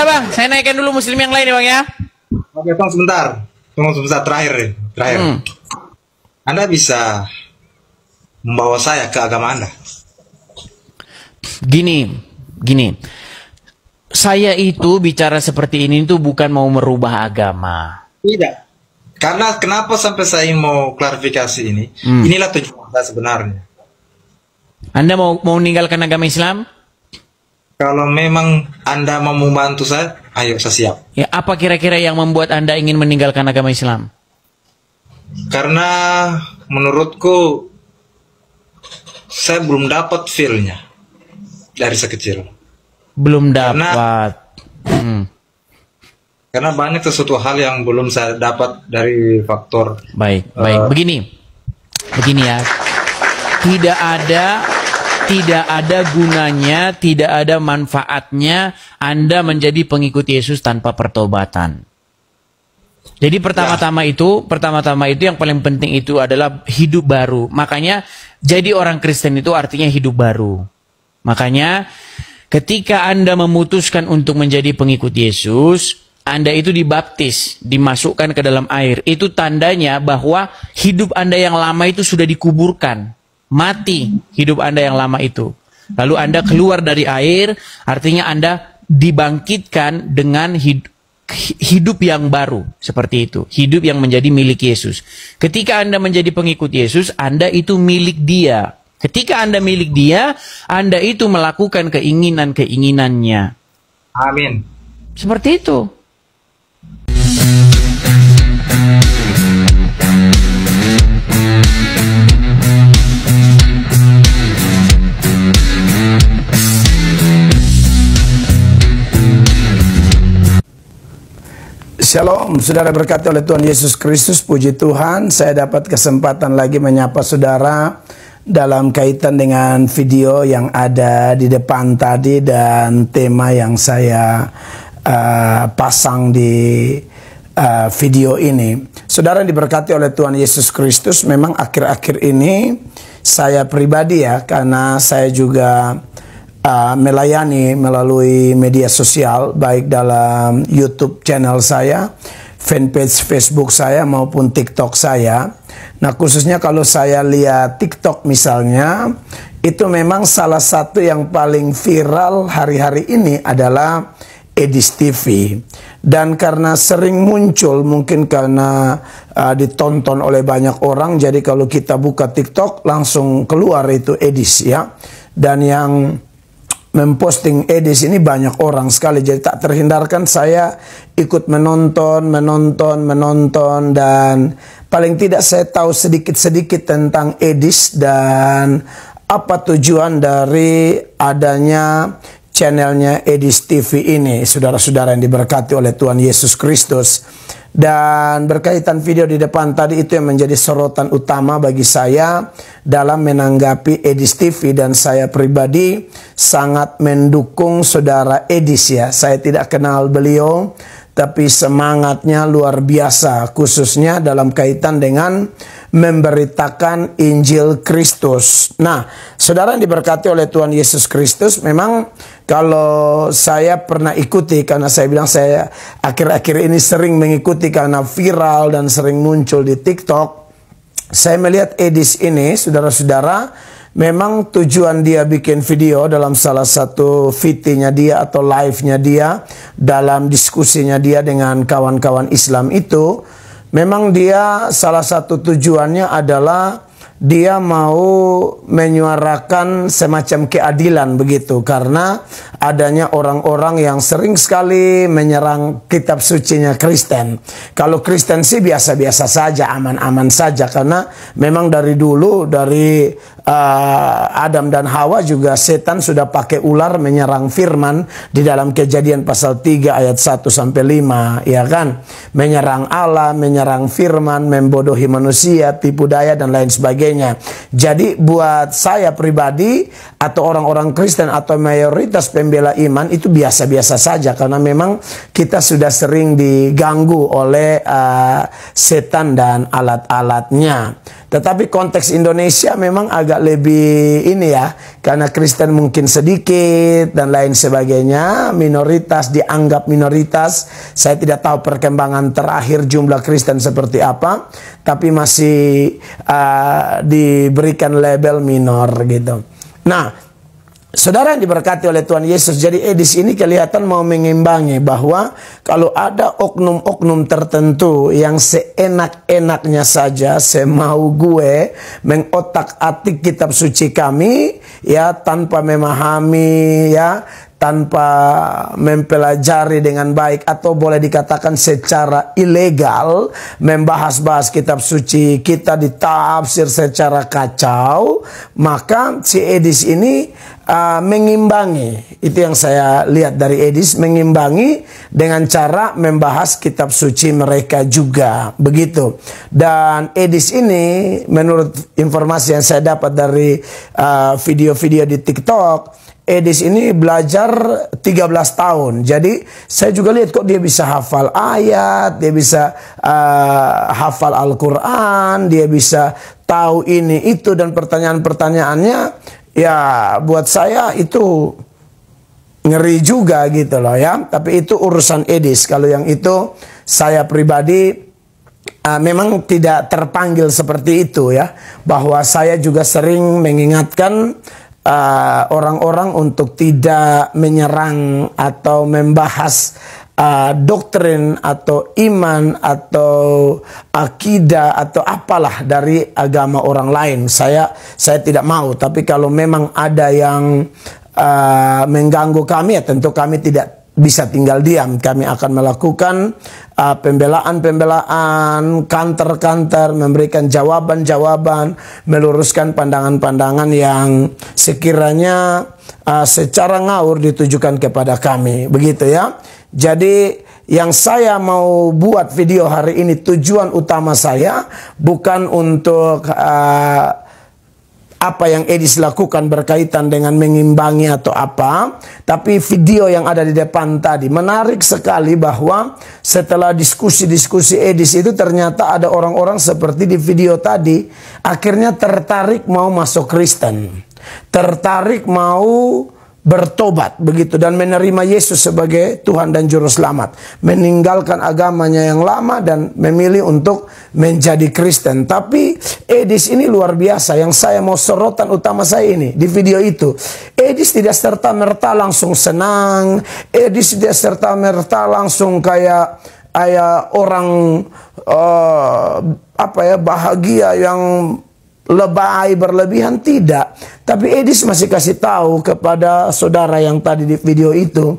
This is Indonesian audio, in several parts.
sebentar bang, saya naikkan dulu muslim yang lain ya bang ya. Oke bang, sebentar. Tunggu sebentar, terakhir. Anda bisa membawa saya ke agama Anda? Gini. Saya itu bicara seperti ini itu bukan mau merubah agama. Tidak. Karena kenapa sampai saya mau klarifikasi ini? Inilah tujuan saya sebenarnya. Anda mau meninggalkan agama Islam? Kalau memang Anda mau membantu saya, ayo saya siap. Ya, apa kira-kira yang membuat Anda ingin meninggalkan agama Islam? Karena menurutku saya belum dapat feel-nya dari sekecil. Belum dapat. Karena banyak sesuatu hal yang belum saya dapat dari faktor. Baik. Begini ya. Tidak ada gunanya, tidak ada manfaatnya Anda menjadi pengikut Yesus tanpa pertobatan. Jadi pertama-tama itu yang paling penting itu adalah hidup baru. Makanya jadi orang Kristen itu artinya hidup baru. Makanya ketika Anda memutuskan untuk menjadi pengikut Yesus, Anda itu dibaptis, dimasukkan ke dalam air. Itu tandanya bahwa hidup Anda yang lama itu sudah dikuburkan. Mati hidup Anda yang lama itu. Lalu Anda keluar dari air, artinya Anda dibangkitkan dengan hidup yang baru. Seperti itu. Hidup yang menjadi milik Yesus. Ketika Anda menjadi pengikut Yesus, Anda itu milik Dia. Ketika Anda milik Dia, Anda itu melakukan keinginan-keinginannya. Amin. Seperti itu. Shalom, saudara berkati oleh Tuhan Yesus Kristus, puji Tuhan. Saya dapat kesempatan lagi menyapa saudara dalam kaitan dengan video yang ada di depan tadi dan tema yang saya pasang di video ini. Saudara diberkati oleh Tuhan Yesus Kristus, memang akhir-akhir ini saya pribadi ya, karena saya juga melayani melalui media sosial, baik dalam YouTube channel saya, fanpage Facebook saya maupun TikTok saya. Nah khususnya kalau saya lihat TikTok misalnya, itu memang salah satu yang paling viral hari-hari ini adalah Edis TV. Dan karena sering muncul, mungkin karena ditonton oleh banyak orang, jadi kalau kita buka TikTok langsung keluar itu Edis ya. Dan yang memposting Edis ini banyak orang sekali, jadi tak terhindarkan saya ikut menonton dan paling tidak saya tahu sedikit-sedikit tentang Edis dan apa tujuan dari adanya channelnya Edis TV ini, saudara-saudara yang diberkati oleh Tuhan Yesus Kristus. Dan berkaitan video di depan tadi, itu yang menjadi sorotan utama bagi saya dalam menanggapi Edis TV, dan saya pribadi sangat mendukung saudara Edis ya. Saya tidak kenal beliau, tapi semangatnya luar biasa, khususnya dalam kaitan dengan memberitakan Injil Kristus. Nah, saudara yang diberkati oleh Tuhan Yesus Kristus, memang kalau saya pernah ikuti, karena saya bilang saya akhir-akhir ini sering mengikuti karena viral dan sering muncul di TikTok. Saya melihat Edis ini, saudara-saudara, memang tujuan dia bikin video dalam salah satu VT-nya dia atau live-nya dia, dalam diskusinya dia dengan kawan-kawan Islam itu, memang dia salah satu tujuannya adalah dia mau menyuarakan semacam keadilan begitu, karena adanya orang-orang yang sering sekali menyerang kitab sucinya Kristen. Kalau Kristen sih biasa-biasa saja, aman-aman saja, karena memang dari dulu, dari Adam dan Hawa juga setan sudah pakai ular menyerang firman di dalam Kejadian pasal 3 ayat 1 sampai 5, ya kan? Menyerang Allah, menyerang firman, membodohi manusia, tipu daya dan lain sebagainya. Jadi buat saya pribadi atau orang-orang Kristen atau mayoritas pembela iman itu biasa-biasa saja, karena memang kita sudah sering diganggu oleh setan dan alat-alatnya. Tetapi konteks Indonesia memang agak lebih ini ya, karena Kristen mungkin sedikit dan lain sebagainya, minoritas, dianggap minoritas. Saya tidak tahu perkembangan terakhir jumlah Kristen seperti apa, tapi masih diberikan label minor gitu. Nah, saudara yang diberkati oleh Tuhan Yesus, jadi di sini kelihatan mau mengimbangi bahwa kalau ada oknum-oknum tertentu yang seenak-enaknya saja, semau gue, mengotak-atik kitab suci kami, ya, tanpa memahami, ya, tanpa mempelajari dengan baik, atau boleh dikatakan secara ilegal, membahas-bahas kitab suci kita, ditafsir secara kacau, maka si Edis ini mengimbangi. Itu yang saya lihat dari Edis, mengimbangi dengan cara membahas kitab suci mereka juga, begitu. Dan Edis ini, menurut informasi yang saya dapat dari video-video di TikTok, Edis ini belajar 13 tahun. Jadi saya juga lihat kok dia bisa hafal ayat, dia bisa hafal Al-Quran, dia bisa tahu ini itu, dan pertanyaan-pertanyaannya ya buat saya itu ngeri juga gitu loh ya. Tapi itu urusan Edis. Kalau yang itu saya pribadi memang tidak terpanggil seperti itu ya. Bahwa saya juga sering mengingatkan orang-orang untuk tidak menyerang atau membahas doktrin atau iman atau akidah atau apalah dari agama orang lain. Saya tidak mau. Tapi kalau memang ada yang mengganggu kami, ya tentu kami tidak bisa tinggal diam. Kami akan melakukan pembelaan-pembelaan, kantor-kantor, memberikan jawaban-jawaban, meluruskan pandangan-pandangan yang sekiranya secara ngawur ditujukan kepada kami. Begitu ya. Jadi yang saya mau buat video hari ini, tujuan utama saya bukan untuk apa yang Edis lakukan berkaitan dengan mengimbangi atau apa. Tapi video yang ada di depan tadi menarik sekali, bahwa setelah diskusi-diskusi Edis itu ternyata ada orang-orang seperti di video tadi, akhirnya tertarik mau masuk Kristen, tertarik mau bertobat begitu, dan menerima Yesus sebagai Tuhan dan Juru Selamat, meninggalkan agamanya yang lama dan memilih untuk menjadi Kristen. Tapi Edis ini luar biasa. Yang saya mau sorotan utama saya ini di video itu, Edis tidak serta-merta langsung senang, Edis tidak serta-merta langsung kayak orang bahagia yang lebay berlebihan, tidak. Tapi Edis masih kasih tahu kepada saudara yang tadi di video itu,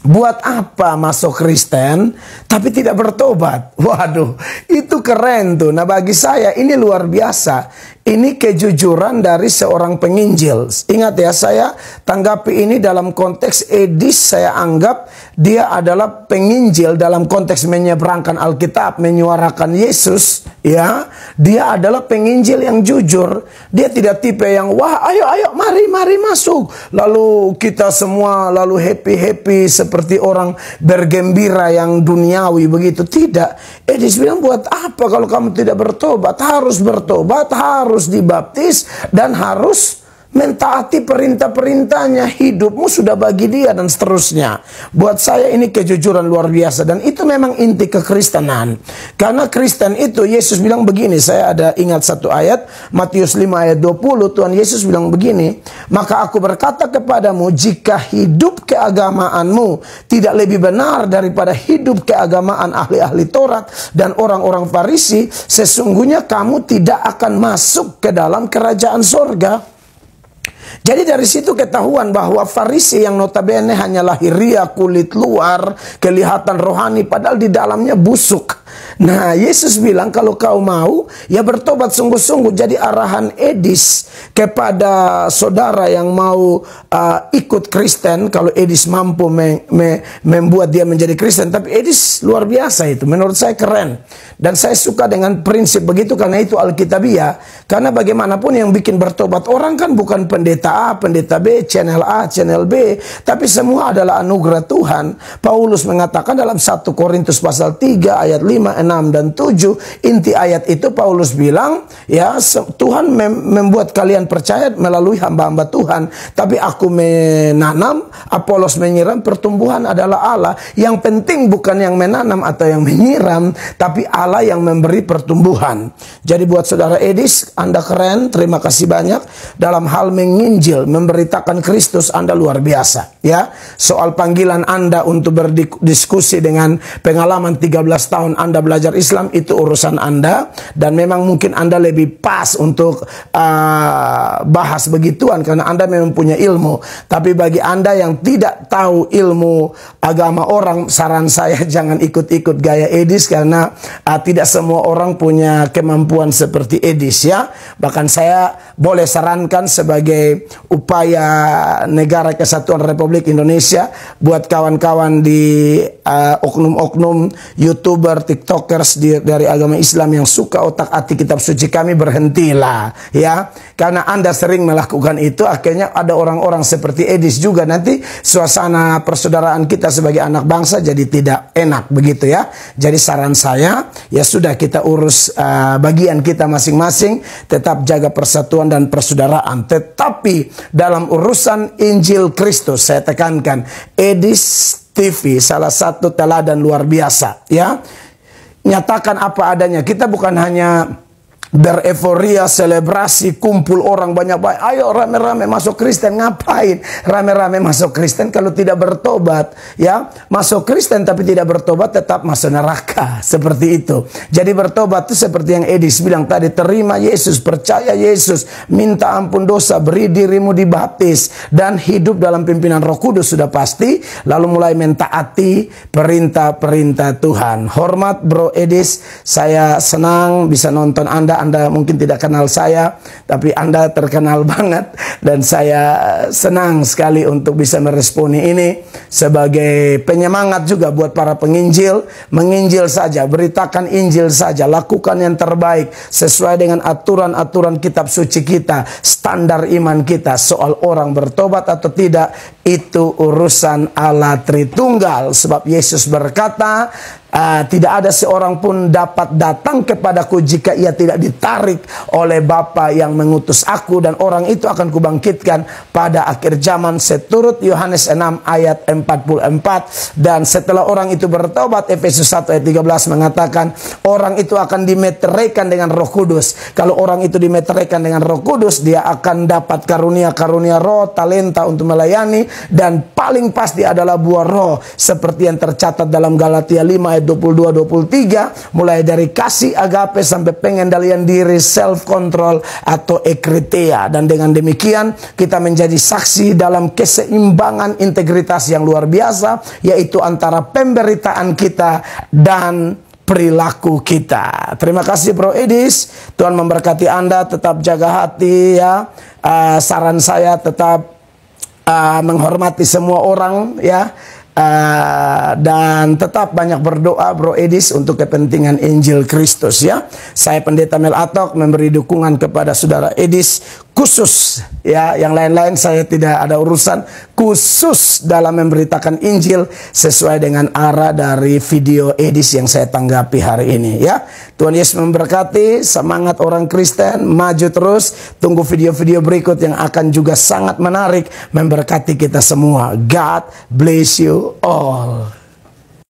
buat apa masuk Kristen tapi tidak bertobat? Waduh, itu keren tuh. Nah, bagi saya ini luar biasa. Ini kejujuran dari seorang penginjil. Ingat ya, saya tanggapi ini dalam konteks Edis. Saya anggap dia adalah penginjil dalam konteks menyeberangkan Alkitab, menyuarakan Yesus. Ya, dia adalah penginjil yang jujur. Dia tidak tipe yang wah ayo mari masuk, lalu kita semua lalu happy seperti orang bergembira yang duniawi begitu. Tidak. Edis bilang, buat apa kalau kamu tidak bertobat? Harus bertobat, harus dibaptis, dan harus mentaati perintah-perintahnya. Hidupmu sudah bagi dia, dan seterusnya. Buat saya ini kejujuran luar biasa, dan itu memang inti kekristenan. Karena Kristen itu, Yesus bilang begini, saya ada ingat satu ayat, Matius 5 ayat 20, Tuhan Yesus bilang begini, maka aku berkata kepadamu, jika hidup keagamaanmu tidak lebih benar daripada hidup keagamaan ahli-ahli Taurat dan orang-orang Farisi, sesungguhnya kamu tidak akan masuk ke dalam kerajaan sorga. Jadi dari situ ketahuan bahwa Farisi yang notabene hanya lahiriah, kulit luar, kelihatan rohani, padahal di dalamnya busuk. Nah, Yesus bilang kalau kau mau, ya bertobat sungguh-sungguh. Jadi arahan Edis kepada saudara yang mau ikut Kristen, kalau Edis mampu membuat dia menjadi Kristen. Tapi Edis luar biasa itu, menurut saya keren. Dan saya suka dengan prinsip begitu, karena itu Alkitabiah. Karena bagaimanapun yang bikin bertobat orang kan bukan pendeta A, pendeta B, channel A, channel B, tapi semua adalah anugerah Tuhan. Paulus mengatakan dalam 1 Korintus pasal 3 ayat 5, 6 dan 7, inti ayat itu Paulus bilang, ya, Tuhan membuat kalian percaya melalui hamba-hamba Tuhan, tapi aku menanam, Apolos menyiram, pertumbuhan adalah Allah. Yang penting bukan yang menanam atau yang menyiram, tapi Allah yang memberi pertumbuhan. Jadi buat saudara Edis, Anda keren, terima kasih banyak. Dalam hal menginjil, memberitakan Kristus, Anda luar biasa. Ya, soal panggilan Anda untuk berdiskusi dengan pengalaman 13 tahun Anda belajar Islam, itu urusan Anda. Dan memang mungkin Anda lebih pas untuk bahas begituan, karena Anda memang punya ilmu. Tapi bagi Anda yang tidak tahu ilmu agama orang, saran saya jangan ikut-ikut gaya Edis, karena tidak semua orang punya kemampuan seperti Edis, ya. Bahkan saya boleh sarankan sebagai upaya Negara Kesatuan Republik Indonesia buat kawan-kawan di oknum-oknum YouTuber, TikTokers dari agama Islam yang suka otak-atik kitab suci kami, berhentilah, ya. Karena Anda sering melakukan itu, akhirnya ada orang-orang seperti Edis juga. Nanti suasana persaudaraan kita sebagai anak bangsa jadi tidak enak, begitu ya. Jadi saran saya, ya sudah, kita urus bagian kita masing-masing, tetap jaga persatuan dan persaudaraan. Tetapi dalam urusan Injil Kristus, saya tekankan, Edis TV salah satu teladan luar biasa, ya. Nyatakan apa adanya. Kita bukan hanya bereforia, selebrasi, kumpul orang banyak-banyak, ayo rame-rame masuk Kristen. Ngapain rame-rame masuk Kristen kalau tidak bertobat, ya? Masuk Kristen tapi tidak bertobat, tetap masuk neraka. Seperti itu. Jadi bertobat itu seperti yang Edis bilang tadi, terima Yesus, percaya Yesus, minta ampun dosa, beri dirimu dibaptis, dan hidup dalam pimpinan Roh Kudus sudah pasti, lalu mulai mentaati perintah-perintah Tuhan. Hormat Bro Edis, saya senang bisa nonton Anda mungkin tidak kenal saya, tapi Anda terkenal banget, dan saya senang sekali untuk bisa meresponi ini sebagai penyemangat juga buat para penginjil. Menginjil saja, beritakan Injil saja, lakukan yang terbaik sesuai dengan aturan-aturan kitab suci kita, standar iman kita. Soal orang bertobat atau tidak, itu urusan Allah Tritunggal. Sebab Yesus berkata, tidak ada seorang pun dapat datang kepadaku jika ia tidak ditarik oleh Bapa yang mengutus aku, dan orang itu akan kubangkitkan pada akhir zaman, seturut Yohanes 6 ayat 44. Dan setelah orang itu bertobat, Efesus 1 ayat 13 mengatakan orang itu akan dimeteraikan dengan Roh Kudus. Kalau orang itu dimeteraikan dengan Roh Kudus, dia akan dapat karunia-karunia roh, talenta untuk melayani, dan paling pasti adalah buah roh seperti yang tercatat dalam Galatia 5 ayat 22-23, mulai dari kasih, agape, sampai pengendalian diri, self control atau ekritea. Dan dengan demikian kita menjadi saksi dalam keseimbangan integritas yang luar biasa, yaitu antara pemberitaan kita dan perilaku kita. Terima kasih Bro Edis, Tuhan memberkati Anda, tetap jaga hati, ya. Saran saya tetap menghormati semua orang, ya. Dan tetap banyak berdoa Bro Edis untuk kepentingan Injil Kristus, ya. Saya Pendeta Mel Atok memberi dukungan kepada Saudara Edis khusus, ya. Yang lain-lain saya tidak ada urusan, khusus dalam memberitakan Injil sesuai dengan arah dari video Edis yang saya tanggapi hari ini, ya. Tuhan Yesus memberkati, semangat orang Kristen, maju terus, tunggu video-video berikut yang akan juga sangat menarik, memberkati kita semua. God bless you all.